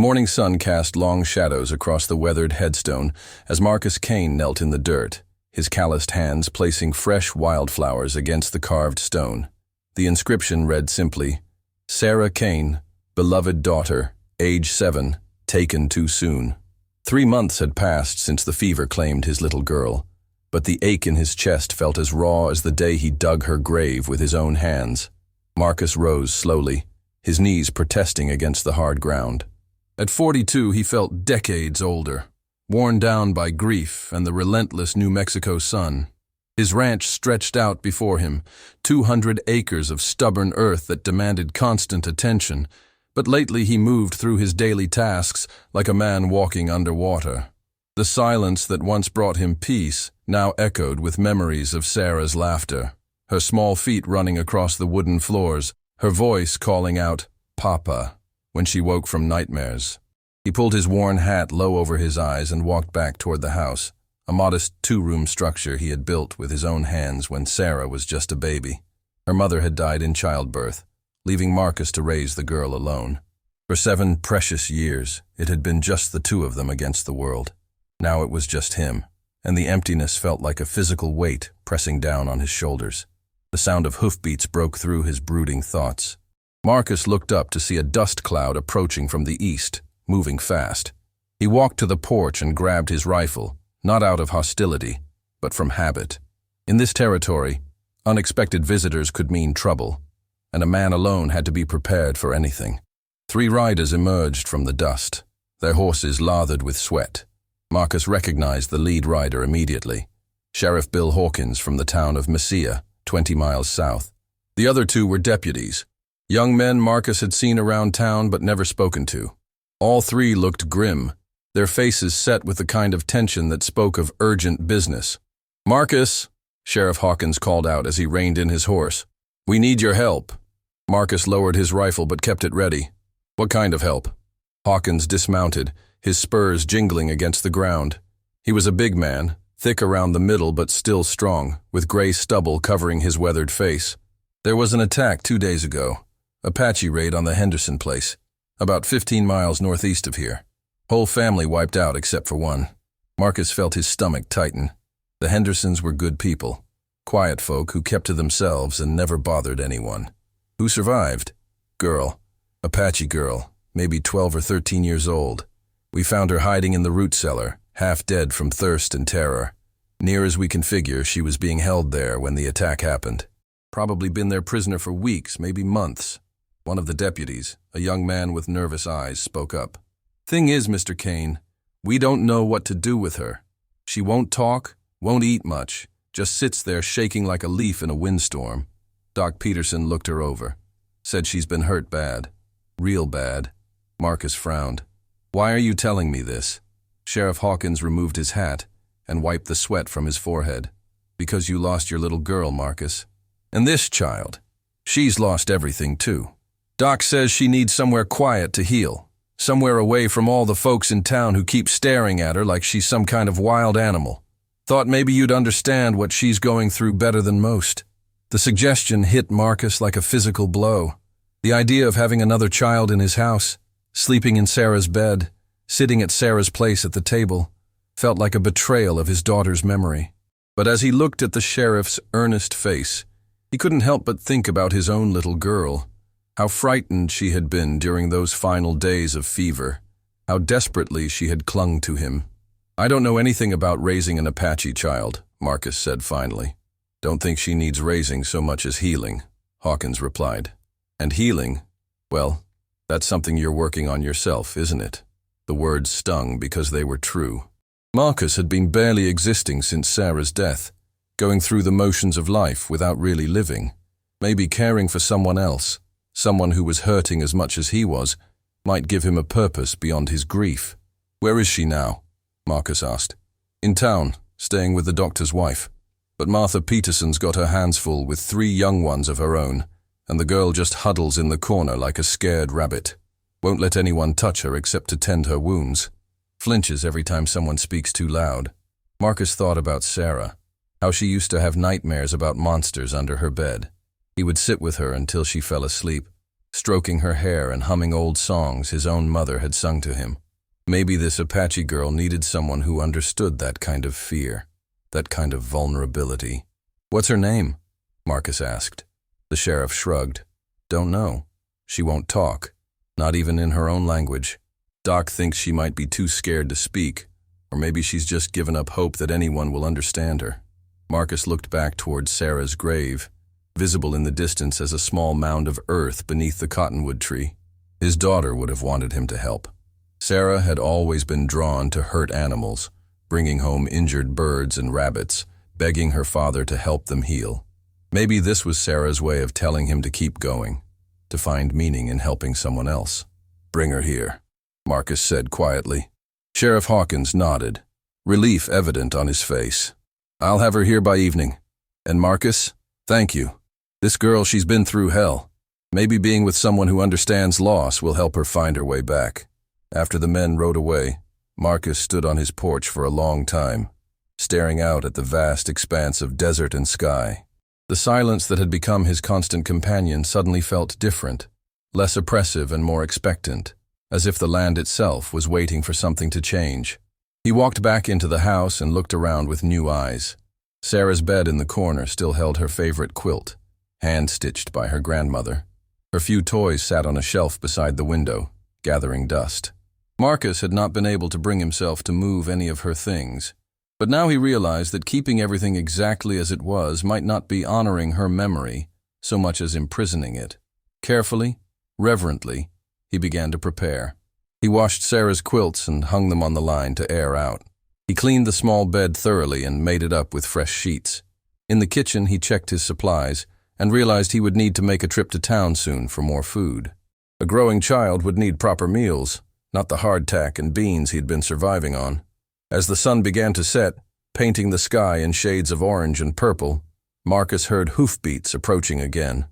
morning sun cast long shadows across the weathered headstone as Marcus Kane knelt in the dirt, his calloused hands placing fresh wildflowers against the carved stone. The inscription read simply, "Sarah Kane, beloved daughter, age 7, taken too soon." 3 months had passed since the fever claimed his little girl, but the ache in his chest felt as raw as the day he dug her grave with his own hands. Marcus rose slowly, his knees protesting against the hard ground. At 42, he felt decades older, worn down by grief and the relentless New Mexico sun. His ranch stretched out before him, 200 acres of stubborn earth that demanded constant attention, but lately he moved through his daily tasks like a man walking underwater. The silence that once brought him peace now echoed with memories of Sarah's laughter, her small feet running across the wooden floors, her voice calling out, "Papa," when she woke from nightmares. He pulled his worn hat low over his eyes and walked back toward the house, a modest 2-room structure he had built with his own hands when Sarah was just a baby. Her mother had died in childbirth, leaving Marcus to raise the girl alone. For 7 precious years, it had been just the two of them against the world. Now it was just him, and the emptiness felt like a physical weight pressing down on his shoulders. The sound of hoofbeats broke through his brooding thoughts. Marcus looked up to see a dust cloud approaching from the east, moving fast. He walked to the porch and grabbed his rifle, not out of hostility, but from habit. In this territory, unexpected visitors could mean trouble, and a man alone had to be prepared for anything. 3 riders emerged from the dust, their horses lathered with sweat. Marcus recognized the lead rider immediately, Sheriff Bill Hawkins from the town of Mesilla, 20 miles south. The other 2 were deputies, young men Marcus had seen around town but never spoken to. All 3 looked grim, their faces set with the kind of tension that spoke of urgent business. "Marcus," Sheriff Hawkins called out as he reined in his horse. "We need your help." Marcus lowered his rifle but kept it ready. "What kind of help?" Hawkins dismounted, his spurs jingling against the ground. He was a big man, thick around the middle but still strong, with gray stubble covering his weathered face. "There was an attack 2 days ago, Apache raid on the Henderson place, about 15 miles northeast of here. Whole family wiped out except for one." Marcus felt his stomach tighten. The Hendersons were good people, quiet folk who kept to themselves and never bothered anyone. Who survived? Girl. Apache girl, maybe 12 or 13 years old. We found her hiding in the root cellar, half dead from thirst and terror. Near as we can figure, she was being held there when the attack happened. Probably been their prisoner for weeks, maybe months. One of the deputies, a young man with nervous eyes, spoke up. "Thing is, Mr. Kane, we don't know what to do with her. She won't talk, won't eat much, just sits there shaking like a leaf in a windstorm." Doc Peterson looked her over, said she's been hurt bad. Real bad. Marcus frowned. "Why are you telling me this?" Sheriff Hawkins removed his hat and wiped the sweat from his forehead. "Because you lost your little girl, Marcus. And this child, she's lost everything too. Doc says she needs somewhere quiet to heal, somewhere away from all the folks in town who keep staring at her like she's some kind of wild animal. Thought maybe you'd understand what she's going through better than most." The suggestion hit Marcus like a physical blow. The idea of having another child in his house, sleeping in Sarah's bed, sitting at Sarah's place at the table, felt like a betrayal of his daughter's memory. But as he looked at the sheriff's earnest face, he couldn't help but think about his own little girl. How frightened she had been during those final days of fever. How desperately she had clung to him. "I don't know anything about raising an Apache child," Marcus said finally. "Don't think she needs raising so much as healing," Hawkins replied. "And healing? Well, that's something you're working on yourself, isn't it?" The words stung because they were true. Marcus had been barely existing since Sarah's death, going through the motions of life without really living. Maybe caring for someone else, someone who was hurting as much as he was, might give him a purpose beyond his grief. "Where is she now?" Marcus asked. "In town, staying with the doctor's wife. But Martha Peterson's got her hands full with 3 young ones of her own, and the girl just huddles in the corner like a scared rabbit. Won't let anyone touch her except to tend her wounds. Flinches every time someone speaks too loud." Marcus thought about Sarah, how she used to have nightmares about monsters under her bed. He would sit with her until she fell asleep, stroking her hair and humming old songs his own mother had sung to him. Maybe this Apache girl needed someone who understood that kind of fear, that kind of vulnerability. "What's her name?" Marcus asked. The sheriff shrugged. "Don't know. She won't talk, not even in her own language. Doc thinks she might be too scared to speak, or maybe she's just given up hope that anyone will understand her." Marcus looked back towards Sarah's grave, visible in the distance as a small mound of earth beneath the cottonwood tree. His daughter would have wanted him to help. Sarah had always been drawn to hurt animals, bringing home injured birds and rabbits, begging her father to help them heal. Maybe this was Sarah's way of telling him to keep going, to find meaning in helping someone else. "Bring her here," Marcus said quietly. Sheriff Hawkins nodded, relief evident on his face. "I'll have her here by evening. And Marcus, thank you. This girl, she's been through hell. Maybe being with someone who understands loss will help her find her way back." After the men rode away, Marcus stood on his porch for a long time, staring out at the vast expanse of desert and sky. The silence that had become his constant companion suddenly felt different, less oppressive and more expectant, as if the land itself was waiting for something to change. He walked back into the house and looked around with new eyes. Sarah's bed in the corner still held her favorite quilt, hand-stitched by her grandmother. Her few toys sat on a shelf beside the window, gathering dust. Marcus had not been able to bring himself to move any of her things, but now he realized that keeping everything exactly as it was might not be honoring her memory so much as imprisoning it. Carefully, reverently, he began to prepare. He washed Sarah's quilts and hung them on the line to air out. He cleaned the small bed thoroughly and made it up with fresh sheets. In the kitchen, he checked his supplies and realized he would need to make a trip to town soon for more food. A growing child would need proper meals, not the hardtack and beans he'd been surviving on. As the sun began to set, painting the sky in shades of orange and purple, Marcus heard hoofbeats approaching again.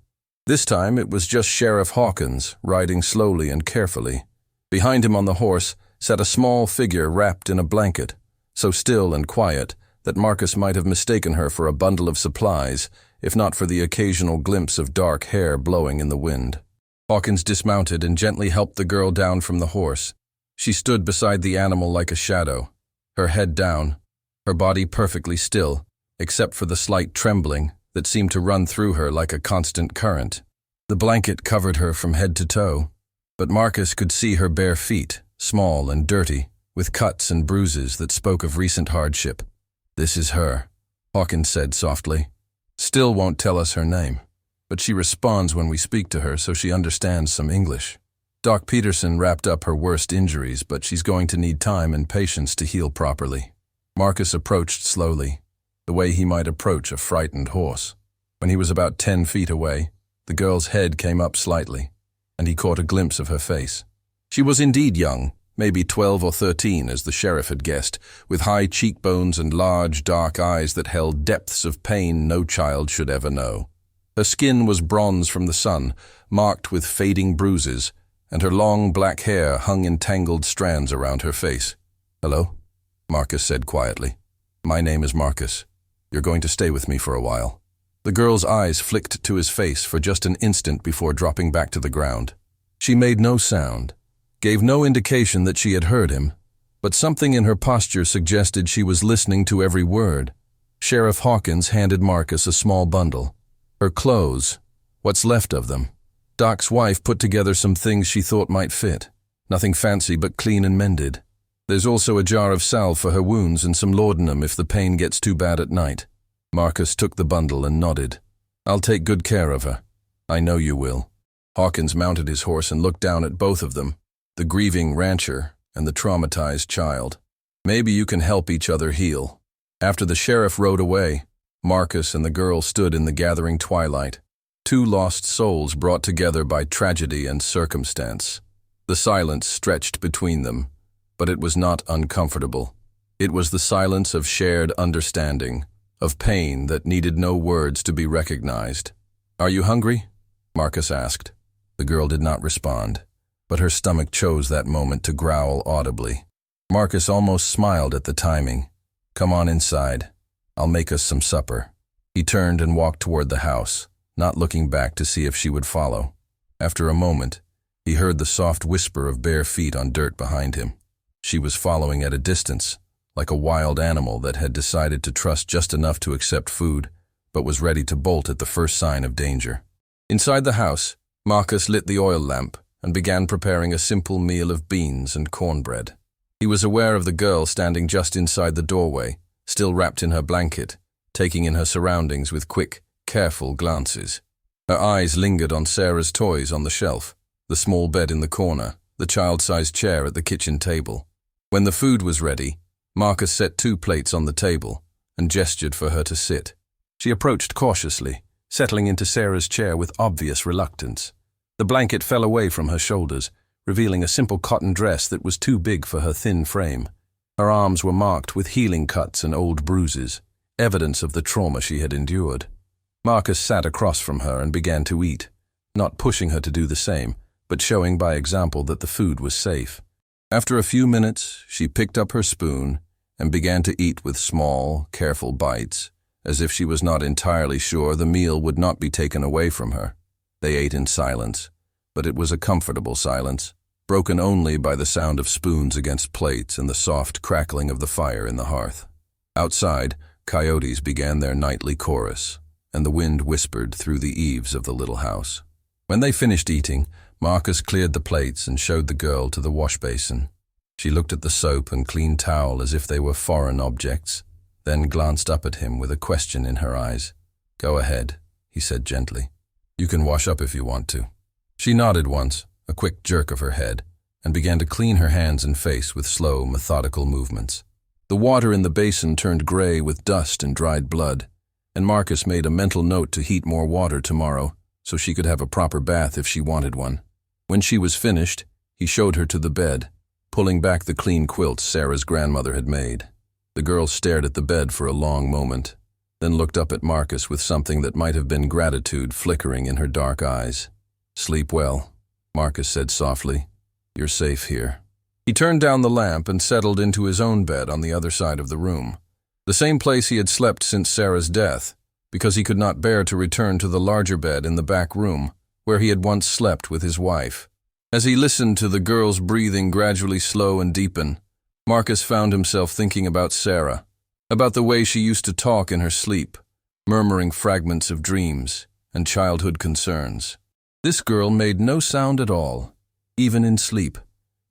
This time it was just Sheriff Hawkins, riding slowly and carefully. Behind him on the horse sat a small figure wrapped in a blanket, so still and quiet that Marcus might have mistaken her for a bundle of supplies, if not for the occasional glimpse of dark hair blowing in the wind. Hawkins dismounted and gently helped the girl down from the horse. She stood beside the animal like a shadow, her head down, her body perfectly still, except for the slight trembling that seemed to run through her like a constant current. The blanket covered her from head to toe, but Marcus could see her bare feet, small and dirty, with cuts and bruises that spoke of recent hardship. "This is her," Hawkins said softly. "Still won't tell us her name, but she responds when we speak to her, so she understands some English. Doc Peterson wrapped up her worst injuries, but she's going to need time and patience to heal properly." Marcus approached slowly, the way he might approach a frightened horse. When he was about 10 feet away, the girl's head came up slightly, and he caught a glimpse of her face. She was indeed young, maybe 12 or 13 as the sheriff had guessed, with high cheekbones and large dark eyes that held depths of pain no child should ever know. Her skin was bronze from the sun, marked with fading bruises, and her long black hair hung in tangled strands around her face. "Hello?" Marcus said quietly. "My name is Marcus. You're going to stay with me for a while." The girl's eyes flicked to his face for just an instant before dropping back to the ground. She made no sound, gave no indication that she had heard him, but something in her posture suggested she was listening to every word. Sheriff Hawkins handed Marcus a small bundle. Her clothes, what's left of them. Doc's wife put together some things she thought might fit. Nothing fancy but clean and mended. There's also a jar of salve for her wounds and some laudanum if the pain gets too bad at night. Marcus took the bundle and nodded. "I'll take good care of her. I know you will." Hawkins mounted his horse and looked down at both of them, the grieving rancher and the traumatized child. "Maybe you can help each other heal." After the sheriff rode away, Marcus and the girl stood in the gathering twilight, two lost souls brought together by tragedy and circumstance. The silence stretched between them, but it was not uncomfortable. It was the silence of shared understanding, of pain that needed no words to be recognized. "Are you hungry?" Marcus asked. The girl did not respond, but her stomach chose that moment to growl audibly. Marcus almost smiled at the timing. "Come on inside. I'll make us some supper." He turned and walked toward the house, not looking back to see if she would follow. After a moment, he heard the soft whisper of bare feet on dirt behind him. She was following at a distance, like a wild animal that had decided to trust just enough to accept food, but was ready to bolt at the first sign of danger. Inside the house, Marcus lit the oil lamp and began preparing a simple meal of beans and cornbread. He was aware of the girl standing just inside the doorway, still wrapped in her blanket, taking in her surroundings with quick, careful glances. Her eyes lingered on Sarah's toys on the shelf, the small bed in the corner, the child-sized chair at the kitchen table. When the food was ready, Marcus set 2 plates on the table and gestured for her to sit. She approached cautiously, settling into Sarah's chair with obvious reluctance. The blanket fell away from her shoulders, revealing a simple cotton dress that was too big for her thin frame. Her arms were marked with healing cuts and old bruises, evidence of the trauma she had endured. Marcus sat across from her and began to eat, not pushing her to do the same, but showing by example that the food was safe. After a few minutes, she picked up her spoon and began to eat with small, careful bites, as if she was not entirely sure the meal would not be taken away from her. They ate in silence, but it was a comfortable silence, broken only by the sound of spoons against plates and the soft crackling of the fire in the hearth. Outside, coyotes began their nightly chorus, and the wind whispered through the eaves of the little house. When they finished eating, Marcus cleared the plates and showed the girl to the wash basin. She looked at the soap and clean towel as if they were foreign objects, then glanced up at him with a question in her eyes. "Go ahead," he said gently. "You can wash up if you want to." She nodded once, a quick jerk of her head, and began to clean her hands and face with slow, methodical movements. The water in the basin turned gray with dust and dried blood, and Marcus made a mental note to heat more water tomorrow so she could have a proper bath if she wanted one. When she was finished, he showed her to the bed, pulling back the clean quilts Sarah's grandmother had made. The girl stared at the bed for a long moment, then looked up at Marcus with something that might have been gratitude flickering in her dark eyes. "Sleep well," Marcus said softly. "You're safe here." He turned down the lamp and settled into his own bed on the other side of the room, the same place he had slept since Sarah's death, because he could not bear to return to the larger bed in the back room, where he had once slept with his wife. As he listened to the girl's breathing gradually slow and deepen, Marcus found himself thinking about Sarah, about the way she used to talk in her sleep, murmuring fragments of dreams and childhood concerns. This girl made no sound at all, even in sleep,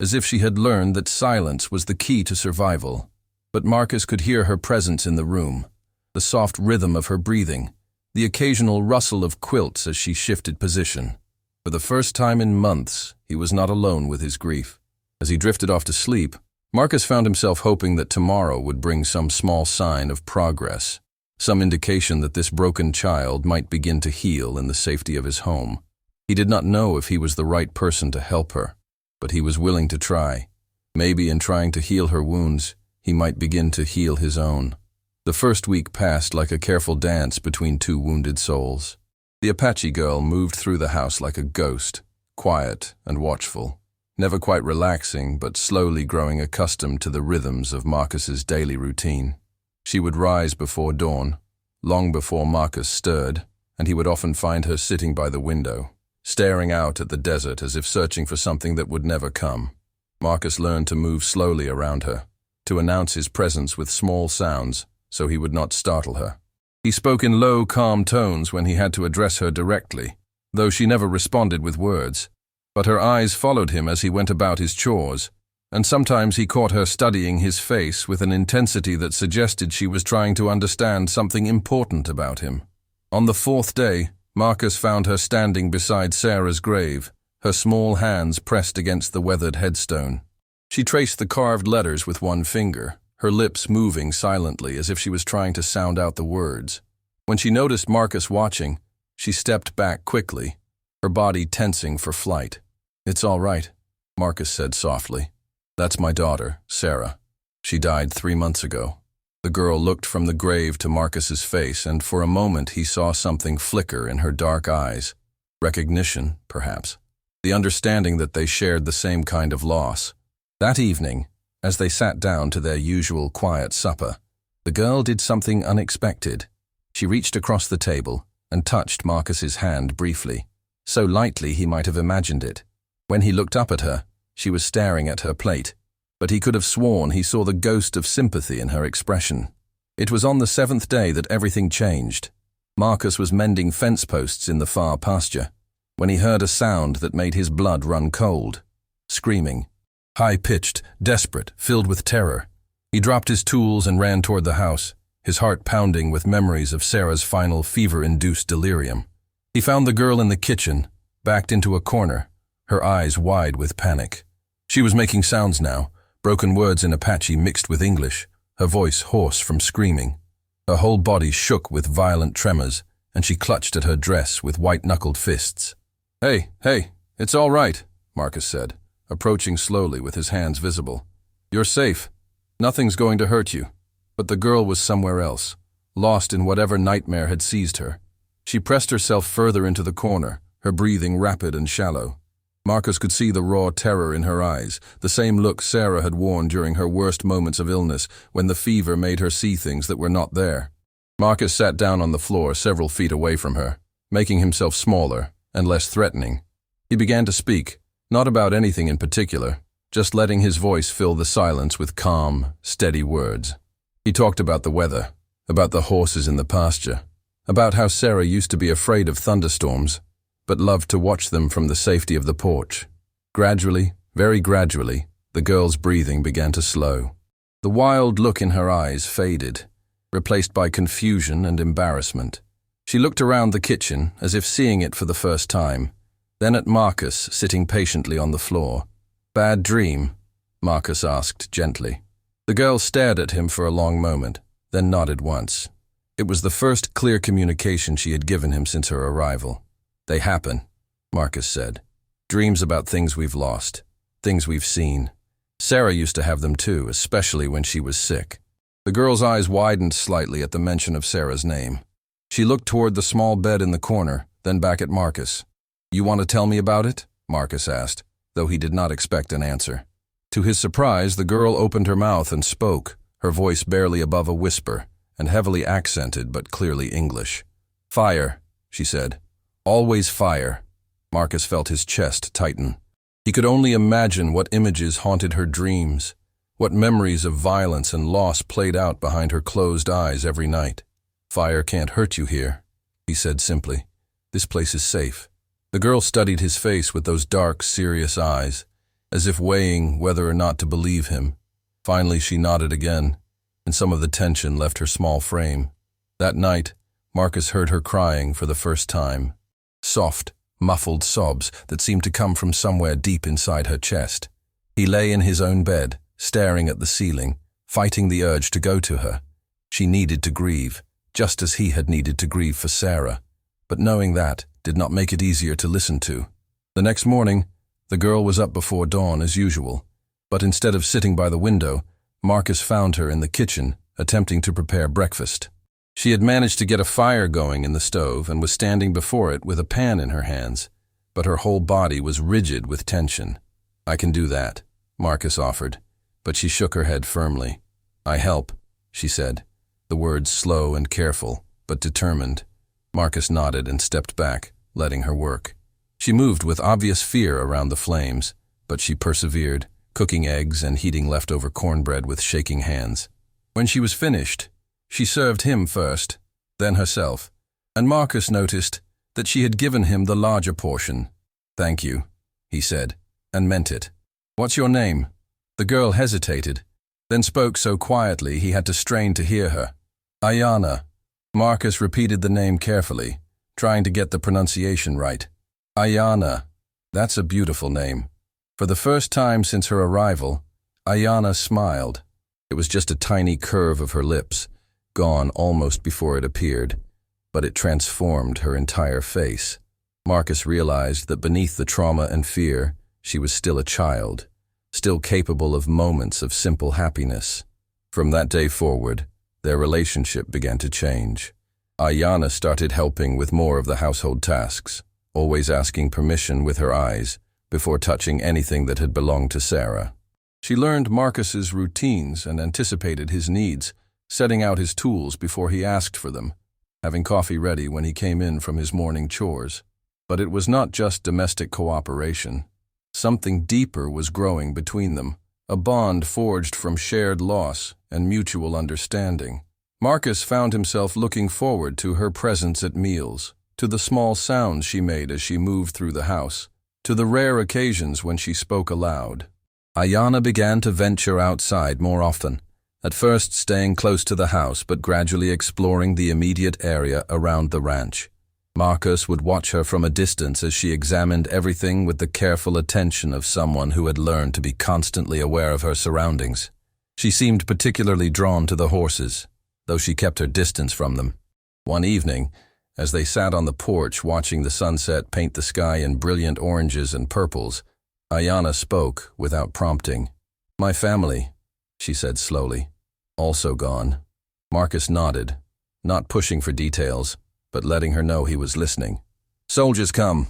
as if she had learned that silence was the key to survival. But Marcus could hear her presence in the room, the soft rhythm of her breathing, the occasional rustle of quilts as she shifted position. For the first time in months, he was not alone with his grief. As he drifted off to sleep, Marcus found himself hoping that tomorrow would bring some small sign of progress, some indication that this broken child might begin to heal in the safety of his home. He did not know if he was the right person to help her, but he was willing to try. Maybe in trying to heal her wounds, he might begin to heal his own. The first week passed like a careful dance between 2 wounded souls. The Apache girl moved through the house like a ghost, quiet and watchful, never quite relaxing but slowly growing accustomed to the rhythms of Marcus's daily routine. She would rise before dawn, long before Marcus stirred, and he would often find her sitting by the window, staring out at the desert as if searching for something that would never come. Marcus learned to move slowly around her, to announce his presence with small sounds so he would not startle her. He spoke in low, calm tones when he had to address her directly, though she never responded with words. But her eyes followed him as he went about his chores, and sometimes he caught her studying his face with an intensity that suggested she was trying to understand something important about him. On the 4th day, Marcus found her standing beside Sarah's grave, her small hands pressed against the weathered headstone. She traced the carved letters with one finger, her lips moving silently as if she was trying to sound out the words. When she noticed Marcus watching, she stepped back quickly, her body tensing for flight. "It's all right," Marcus said softly. "That's my daughter, Sarah. She died 3 months ago." The girl looked from the grave to Marcus's face, and for a moment he saw something flicker in her dark eyes. Recognition, perhaps. The understanding that they shared the same kind of loss. That evening, as they sat down to their usual quiet supper, the girl did something unexpected. She reached across the table and touched Marcus's hand briefly. so lightly he might have imagined it. When he looked up at her, she was staring at her plate, but he could have sworn he saw the ghost of sympathy in her expression. It was on the 7th day that everything changed. Marcus was mending fence posts in the far pasture, when he heard a sound that made his blood run cold. Screaming. High-pitched, desperate, filled with terror. He dropped his tools and ran toward the house, his heart pounding with memories of Sarah's final fever-induced delirium. He found the girl in the kitchen, backed into a corner, her eyes wide with panic. She was making sounds now, broken words in Apache mixed with English, her voice hoarse from screaming. Her whole body shook with violent tremors, and she clutched at her dress with white-knuckled fists. Hey, it's all right, Marcus said, approaching slowly with his hands visible. You're safe. Nothing's going to hurt you. But the girl was somewhere else, lost in whatever nightmare had seized her. She pressed herself further into the corner, her breathing rapid and shallow. Marcus could see the raw terror in her eyes, the same look Sarah had worn during her worst moments of illness, when the fever made her see things that were not there. Marcus sat down on the floor several feet away from her, making himself smaller and less threatening. He began to speak, not about anything in particular, just letting his voice fill the silence with calm, steady words. He talked about the weather, about the horses in the pasture, about how Sarah used to be afraid of thunderstorms, but loved to watch them from the safety of the porch. Gradually, very gradually, the girl's breathing began to slow. The wild look in her eyes faded, replaced by confusion and embarrassment. She looked around the kitchen as if seeing it for the first time, then at Marcus sitting patiently on the floor. Bad dream? Marcus asked gently. The girl stared at him for a long moment, then nodded once. It was the first clear communication she had given him since her arrival. They happen, Marcus said. Dreams about things we've lost, things we've seen. Sarah used to have them too, especially when she was sick. The girl's eyes widened slightly at the mention of Sarah's name. She looked toward the small bed in the corner, then back at Marcus. You want to tell me about it? Marcus asked, though he did not expect an answer. To his surprise, the girl opened her mouth and spoke, her voice barely above a whisper, and heavily accented but clearly English. Fire, she said. Always fire. Marcus felt his chest tighten. He could only imagine what images haunted her dreams, what memories of violence and loss played out behind her closed eyes every night. Fire can't hurt you here, he said simply. This place is safe. The girl studied his face with those dark, serious eyes, as if weighing whether or not to believe him. Finally, she nodded again, and some of the tension left her small frame. That night, Marcus heard her crying for the first time. Soft, muffled sobs that seemed to come from somewhere deep inside her chest. He lay in his own bed, staring at the ceiling, fighting the urge to go to her. She needed to grieve, just as he had needed to grieve for Sarah. But knowing that did not make it easier to listen to. The next morning, the girl was up before dawn as usual, but instead of sitting by the window, Marcus found her in the kitchen, attempting to prepare breakfast. She had managed to get a fire going in the stove and was standing before it with a pan in her hands, but her whole body was rigid with tension. I can do that, Marcus offered, but she shook her head firmly. I help, she said, the words slow and careful, but determined. Marcus nodded and stepped back, letting her work. She moved with obvious fear around the flames, but she persevered, cooking eggs and heating leftover cornbread with shaking hands. When she was finished, she served him first, then herself, and Marcus noticed that she had given him the larger portion. Thank you, he said, and meant it. What's your name? The girl hesitated, then spoke so quietly he had to strain to hear her. Ayana. Marcus repeated the name carefully, trying to get the pronunciation right. Ayana. That's a beautiful name. For the first time since her arrival, Ayana smiled. It was just a tiny curve of her lips, gone almost before it appeared, but it transformed her entire face. Marcus realized that beneath the trauma and fear, she was still a child, still capable of moments of simple happiness. From that day forward, their relationship began to change. Ayana started helping with more of the household tasks, always asking permission with her eyes before touching anything that had belonged to Sarah. She learned Marcus's routines and anticipated his needs, setting out his tools before he asked for them, having coffee ready when he came in from his morning chores. But it was not just domestic cooperation. Something deeper was growing between them, a bond forged from shared loss and mutual understanding. Marcus found himself looking forward to her presence at meals, to the small sounds she made as she moved through the house, to the rare occasions when she spoke aloud. Ayanna began to venture outside more often, at first staying close to the house but gradually exploring the immediate area around the ranch. Marcus would watch her from a distance as she examined everything with the careful attention of someone who had learned to be constantly aware of her surroundings. She seemed particularly drawn to the horses, though she kept her distance from them. One evening, as they sat on the porch watching the sunset paint the sky in brilliant oranges and purples, Ayanna spoke without prompting. "My family," she said slowly, "also gone." Marcus nodded, not pushing for details, but letting her know he was listening. "Soldiers come,"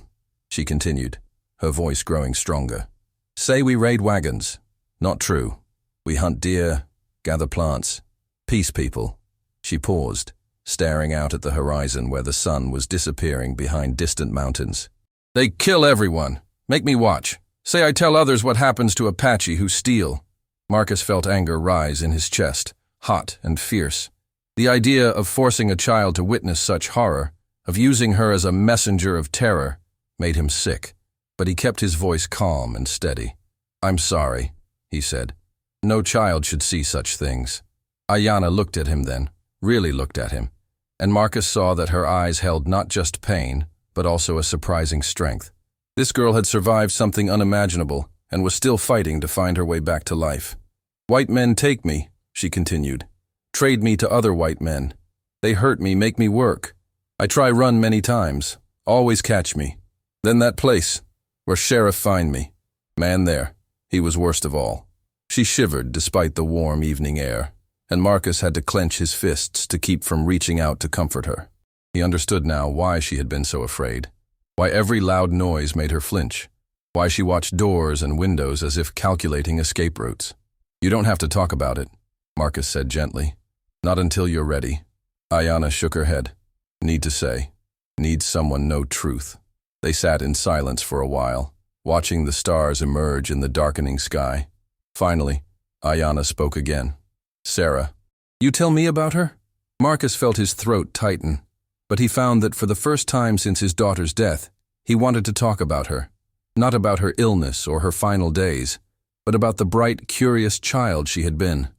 she continued, her voice growing stronger. "Say we raid wagons. Not true. We hunt deer, gather plants. Peace people." She paused, staring out at the horizon where the sun was disappearing behind distant mountains. "They kill everyone. Make me watch. Say I tell others what happens to Apache who steal." Marcus felt anger rise in his chest, hot and fierce. The idea of forcing a child to witness such horror, of using her as a messenger of terror, made him sick, but he kept his voice calm and steady. "I'm sorry," he said. "No child should see such things." Ayanna looked at him then, really looked at him, and Marcus saw that her eyes held not just pain, but also a surprising strength. This girl had survived something unimaginable and was still fighting to find her way back to life. "White men take me," she continued. "Trade me to other white men. They hurt me, make me work. I try run many times, always catch me. Then that place, where sheriff find me. Man there, he was worst of all." She shivered despite the warm evening air, and Marcus had to clench his fists to keep from reaching out to comfort her. He understood now why she had been so afraid, why every loud noise made her flinch, why she watched doors and windows as if calculating escape routes. "You don't have to talk about it," Marcus said gently. "Not until you're ready." Ayanna shook her head. "Need to say. Need someone know truth." They sat in silence for a while, watching the stars emerge in the darkening sky. Finally, Ayanna spoke again. "Sarah, you tell me about her?" Marcus felt his throat tighten, but he found that for the first time since his daughter's death, he wanted to talk about her. Not about her illness or her final days, but about the bright, curious child she had been.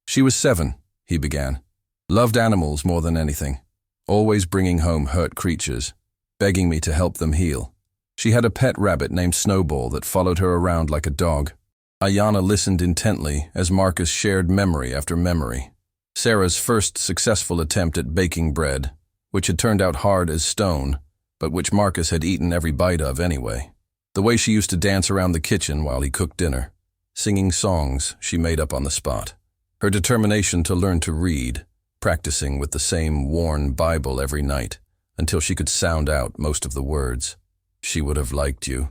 "She was 7, he began. Loved animals more than anything, always bringing home hurt creatures, begging me to help them heal. She had a pet rabbit named Snowball that followed her around like a dog." Ayanna listened intently as Marcus shared memory after memory. Sarah's first successful attempt at baking bread, which had turned out hard as stone, but which Marcus had eaten every bite of anyway. The way she used to dance around the kitchen while he cooked dinner, singing songs she made up on the spot. Her determination to learn to read, practicing with the same worn Bible every night, until she could sound out most of the words. "She would have liked you,"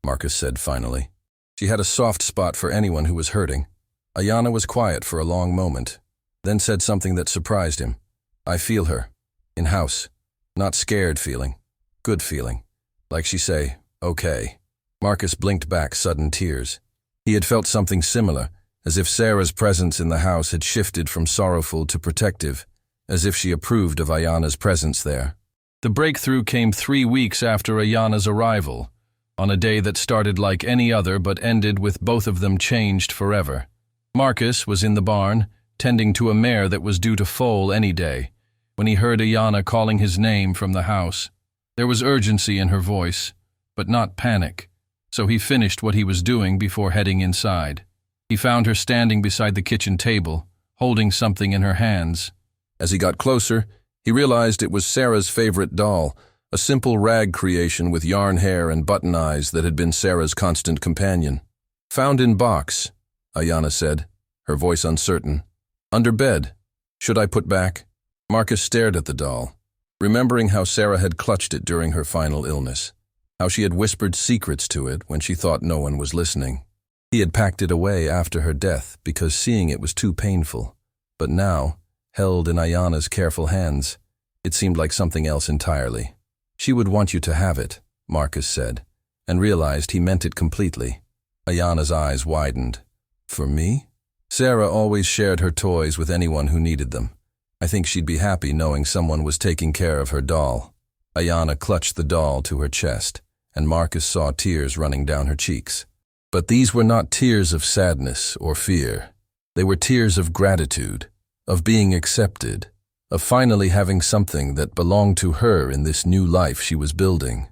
Marcus said finally. She had a soft spot for anyone who was hurting. Ayanna was quiet for a long moment, then said something that surprised him. "I feel her. In house. Not scared feeling. Good feeling. Like she say, okay." Marcus blinked back sudden tears. He had felt something similar, as if Sarah's presence in the house had shifted from sorrowful to protective, as if she approved of Ayanna's presence there. The breakthrough came 3 weeks after Ayanna's arrival, on a day that started like any other but ended with both of them changed forever. Marcus was in the barn, tending to a mare that was due to foal any day, when he heard Ayanna calling his name from the house. There was urgency in her voice, but not panic, so he finished what he was doing before heading inside. He found her standing beside the kitchen table, holding something in her hands. As he got closer, he realized it was Sarah's favorite doll, a simple rag creation with yarn hair and button eyes that had been Sarah's constant companion. "Found in box," Ayanna said, her voice uncertain. "Under bed. Should I put back?" Marcus stared at the doll, remembering how Sarah had clutched it during her final illness, how she had whispered secrets to it when she thought no one was listening. He had packed it away after her death because seeing it was too painful, but now, held in Ayanna's careful hands, it seemed like something else entirely. "She would want you to have it," Marcus said, and realized he meant it completely. Ayana's eyes widened. For me? Sarah always shared her toys with anyone who needed them. I think she'd be happy knowing someone was taking care of her doll. Ayana clutched the doll to her chest, and Marcus saw tears running down her cheeks. But these were not tears of sadness or fear. They were tears of gratitude, of being accepted, of finally having something that belonged to her in this new life she was building.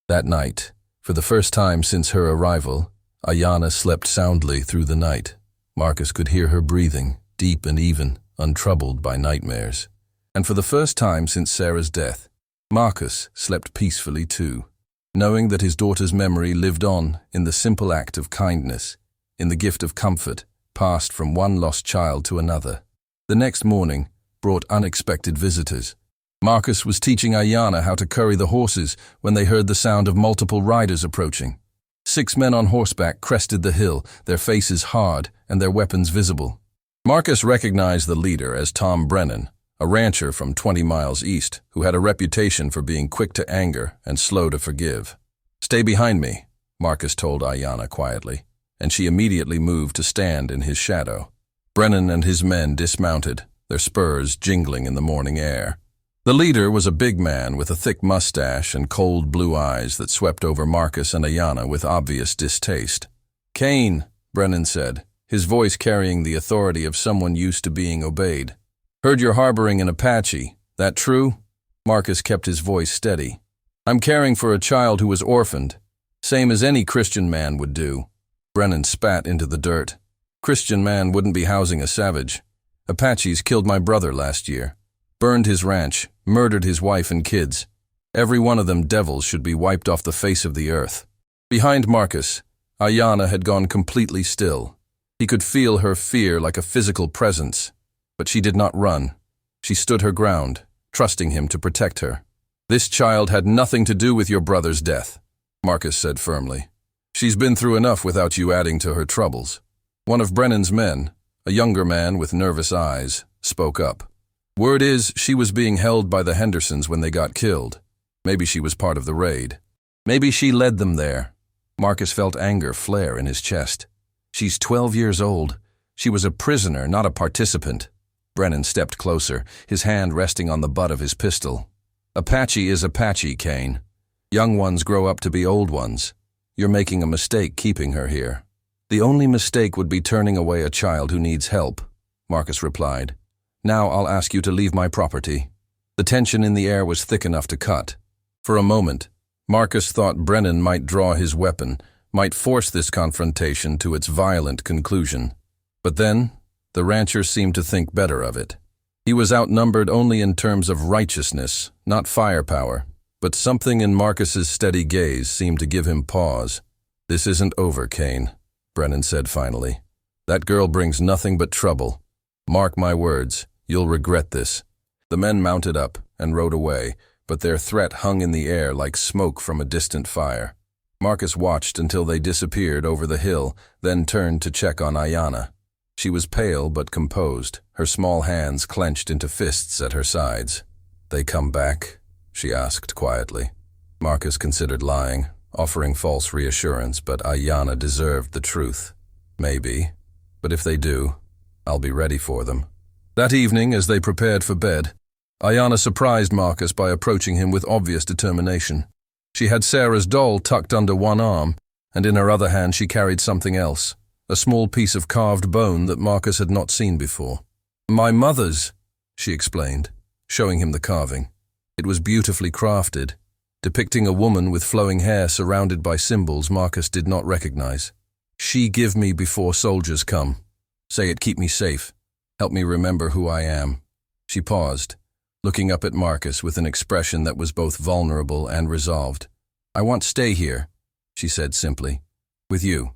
That night, for the first time since her arrival, Ayana slept soundly through the night. Marcus could hear her breathing, deep and even, untroubled by nightmares. And for the first time since Sarah's death, Marcus slept peacefully too, knowing that his daughter's memory lived on in the simple act of kindness, in the gift of comfort passed from one lost child to another. The next morning brought unexpected visitors. Marcus was teaching Ayana how to curry the horses when they heard the sound of multiple riders approaching. 6 men on horseback crested the hill, their faces hard and their weapons visible. Marcus recognized the leader as Tom Brennan, a rancher from 20 miles east who had a reputation for being quick to anger and slow to forgive. "Stay behind me," Marcus told Ayana quietly, and she immediately moved to stand in his shadow. Brennan and his men dismounted, their spurs jingling in the morning air. The leader was a big man with a thick mustache and cold blue eyes that swept over Marcus and Ayana with obvious distaste. "Kane," Brennan said, his voice carrying the authority of someone used to being obeyed. "Heard you're harboring an Apache. That true?" Marcus kept his voice steady. "I'm caring for a child who was orphaned, same as any Christian man would do." Brennan spat into the dirt. "Christian man wouldn't be housing a savage. Apaches killed my brother last year. Burned his ranch, murdered his wife and kids. Every one of them devils should be wiped off the face of the earth." Behind Marcus, Ayana had gone completely still. He could feel her fear like a physical presence, but she did not run. She stood her ground, trusting him to protect her. "This child had nothing to do with your brother's death," Marcus said firmly. "She's been through enough without you adding to her troubles." One of Brennan's men, a younger man with nervous eyes, spoke up. "Word is she was being held by the Hendersons when they got killed. Maybe she was part of the raid. Maybe she led them there." Marcus felt anger flare in his chest. "She's 12 years old. She was a prisoner, not a participant." Brennan stepped closer, his hand resting on the butt of his pistol. "Apache is Apache, Kane. Young ones grow up to be old ones. You're making a mistake keeping her here." "The only mistake would be turning away a child who needs help," Marcus replied. "Now I'll ask you to leave my property." The tension in the air was thick enough to cut. For a moment, Marcus thought Brennan might draw his weapon, might force this confrontation to its violent conclusion. But then, the rancher seemed to think better of it. He was outnumbered only in terms of righteousness, not firepower, but something in Marcus's steady gaze seemed to give him pause. "This isn't over, Kane," Brennan said finally. "That girl brings nothing but trouble. Mark my words, you'll regret this." The men mounted up and rode away, but their threat hung in the air like smoke from a distant fire. Marcus watched until they disappeared over the hill, then turned to check on Ayana. She was pale but composed, her small hands clenched into fists at her sides. "They come back?" she asked quietly. Marcus considered lying, offering false reassurance, but Ayana deserved the truth. "Maybe, but if they do, I'll be ready for them." That evening, as they prepared for bed, Ayana surprised Marcus by approaching him with obvious determination. She had Sarah's doll tucked under one arm, and in her other hand she carried something else, a small piece of carved bone that Marcus had not seen before. "My mother's," she explained, showing him the carving. It was beautifully crafted, depicting a woman with flowing hair surrounded by symbols Marcus did not recognize. "She give me before soldiers come. Say it keep me safe. Help me remember who I am." She paused, looking up at Marcus with an expression that was both vulnerable and resolved. "I want to stay here," she said simply. "With you.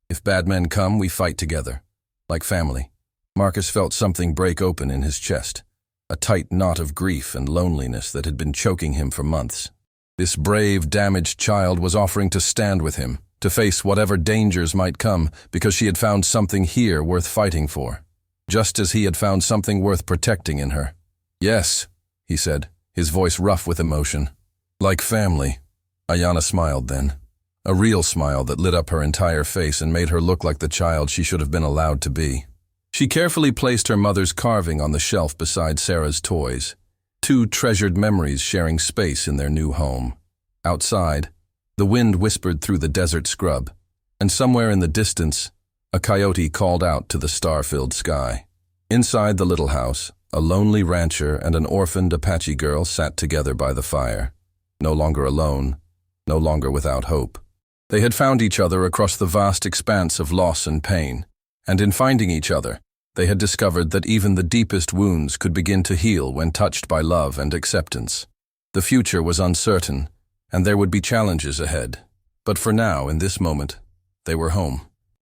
If bad men come, we fight together. Like family." Marcus felt something break open in his chest, a tight knot of grief and loneliness that had been choking him for months. This brave, damaged child was offering to stand with him, to face whatever dangers might come, because she had found something here worth fighting for, just as he had found something worth protecting in her. "Yes," he said, his voice rough with emotion. "Like family." Ayana smiled then. A real smile that lit up her entire face and made her look like the child she should have been allowed to be. She carefully placed her mother's carving on the shelf beside Sarah's toys, two treasured memories sharing space in their new home. Outside, the wind whispered through the desert scrub, and somewhere in the distance, a coyote called out to the star-filled sky. Inside the little house, a lonely rancher and an orphaned Apache girl sat together by the fire, no longer alone, no longer without hope. They had found each other across the vast expanse of loss and pain, and in finding each other, they had discovered that even the deepest wounds could begin to heal when touched by love and acceptance. The future was uncertain, and there would be challenges ahead. But for now, in this moment, they were home.